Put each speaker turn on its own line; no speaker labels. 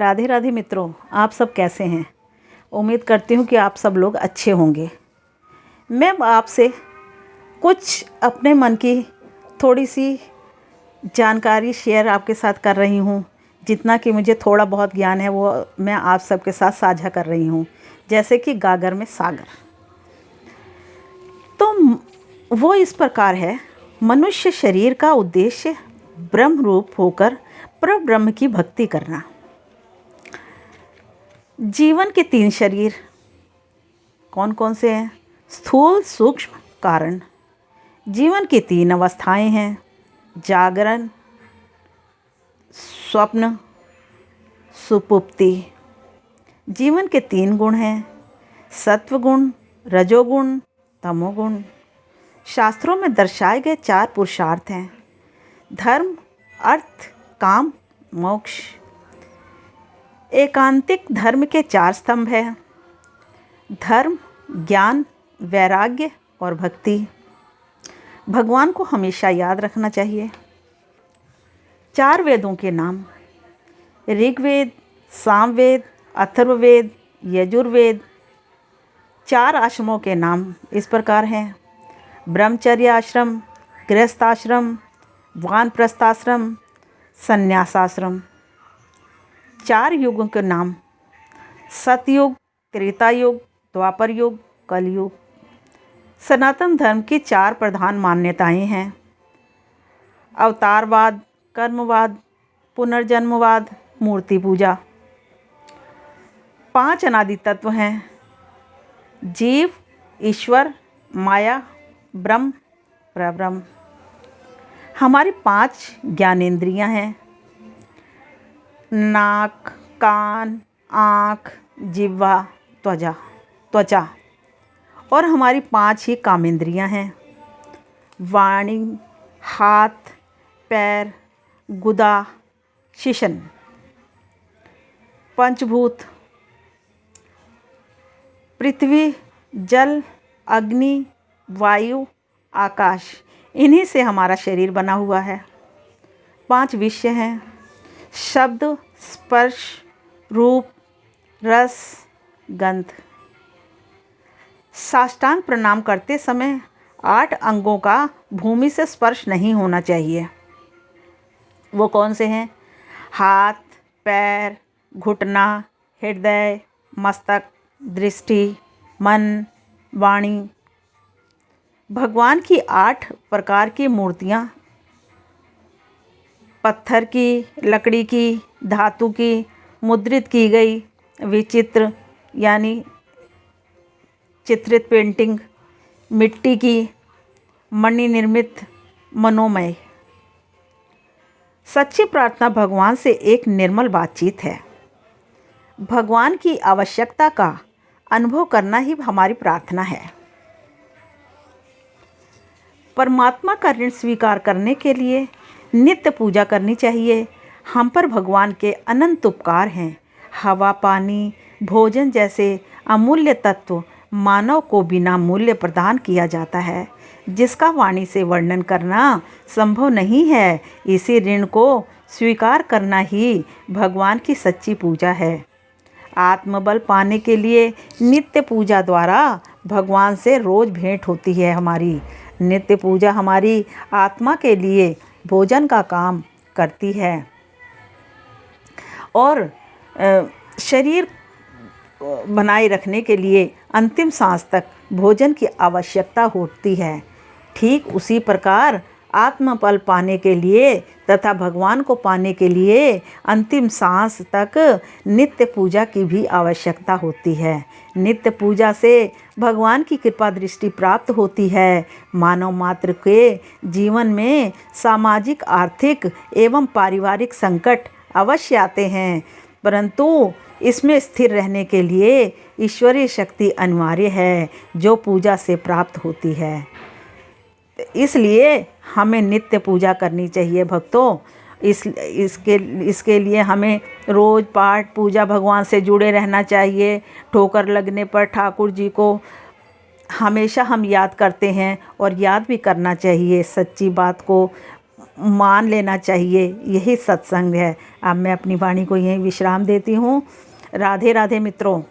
राधे राधे मित्रों, आप सब कैसे हैं। उम्मीद करती हूँ कि आप सब लोग अच्छे होंगे। मैं आपसे कुछ अपने मन की थोड़ी सी जानकारी शेयर आपके साथ कर रही हूँ। जितना कि मुझे थोड़ा बहुत ज्ञान है वो मैं आप सबके साथ साझा कर रही हूँ। जैसे कि गागर में सागर, तो वो इस प्रकार है। मनुष्य शरीर का उद्देश्य ब्रह्म रूप होकर परब्रह्म की भक्ति करना। जीवन के 3 शरीर कौन कौन से हैं? स्थूल, सूक्ष्म, कारण। जीवन की 3 अवस्थाएं हैं: जागरण, स्वप्न, सुषुप्ति। जीवन के 3 गुण हैं: सत्वगुण, रजोगुण, तमोगुण। शास्त्रों में दर्शाए गए 4 पुरुषार्थ हैं: धर्म, अर्थ, काम, मोक्ष। एकांतिक धर्म के 4 स्तंभ हैं: धर्म, ज्ञान, वैराग्य और भक्ति। भगवान को हमेशा याद रखना चाहिए। 4 वेदों के नाम: ऋग्वेद, सामवेद, अथर्ववेद, यजुर्वेद। 4 आश्रमों के नाम इस प्रकार हैं: ब्रह्मचर्य आश्रम, गृहस्थाश्रम, वानप्रस्थाश्रम, संन्यासाश्रम। 4 युगों के नाम: सतयुग, त्रेता युग, द्वापर युग, कलयुग। सनातन धर्म की 4 प्रधान मान्यताएं हैं: अवतारवाद, कर्मवाद, पुनर्जन्मवाद, मूर्ति पूजा। 5 अनादि तत्व हैं: जीव, ईश्वर, माया, ब्रह्म, परब्रह्म। हमारी 5 ज्ञानेंद्रियां हैं: नाक, कान, आँख, जिह्वा, त्वचा। और हमारी 5 ही कामेंद्रियां हैं: वाणी, हाथ, पैर, गुदा, शिशन। पंचभूत: पृथ्वी, जल, अग्नि, वायु, आकाश। इन्हीं से हमारा शरीर बना हुआ है। 5 विषय हैं: शब्द, स्पर्श, रूप, रस, गंध। साष्टांग प्रणाम करते समय 8 अंगों का भूमि से स्पर्श नहीं होना चाहिए। वो कौन से हैं? हाथ, पैर, घुटना, हृदय, मस्तक, दृष्टि, मन, वाणी। भगवान की 8 प्रकार की मूर्तियाँ पत्थर की, लकड़ी की, धातु की, मुद्रित की गई, विचित्र यानी चित्रित पेंटिंग, मिट्टी की, मणि निर्मित, मनोमय। सच्ची प्रार्थना भगवान से एक निर्मल बातचीत है। भगवान की आवश्यकता का अनुभव करना ही हमारी प्रार्थना है। परमात्मा का ऋण स्वीकार करने के लिए नित्य पूजा करनी चाहिए। हम पर भगवान के अनंत उपकार हैं। हवा, पानी, भोजन जैसे अमूल्य तत्व मानव को बिना मूल्य प्रदान किया जाता है, जिसका वाणी से वर्णन करना संभव नहीं है। इसी ऋण को स्वीकार करना ही भगवान की सच्ची पूजा है। आत्मबल पाने के लिए नित्य पूजा द्वारा भगवान से रोज़ भेंट होती है। हमारी नित्य पूजा हमारी आत्मा के लिए भोजन का काम करती है और शरीर बनाए रखने के लिए अंतिम सांस तक भोजन की आवश्यकता होती है। ठीक उसी प्रकार आत्मबल पाने के लिए तथा भगवान को पाने के लिए अंतिम सांस तक नित्य पूजा की भी आवश्यकता होती है। नित्य पूजा से भगवान की कृपा दृष्टि प्राप्त होती है। मानव मात्र के जीवन में सामाजिक, आर्थिक एवं पारिवारिक संकट अवश्य आते हैं, परंतु इसमें स्थिर रहने के लिए ईश्वरीय शक्ति अनिवार्य है, जो पूजा से प्राप्त होती है। इसलिए हमें नित्य पूजा करनी चाहिए भक्तों। इसके लिए हमें रोज़ पाठ पूजा भगवान से जुड़े रहना चाहिए। ठोकर लगने पर ठाकुर जी को हमेशा हम याद करते हैं और याद भी करना चाहिए। सच्ची बात को मान लेना चाहिए। यही सत्संग है। अब मैं अपनी वाणी को यहीं विश्राम देती हूँ। राधे राधे मित्रों।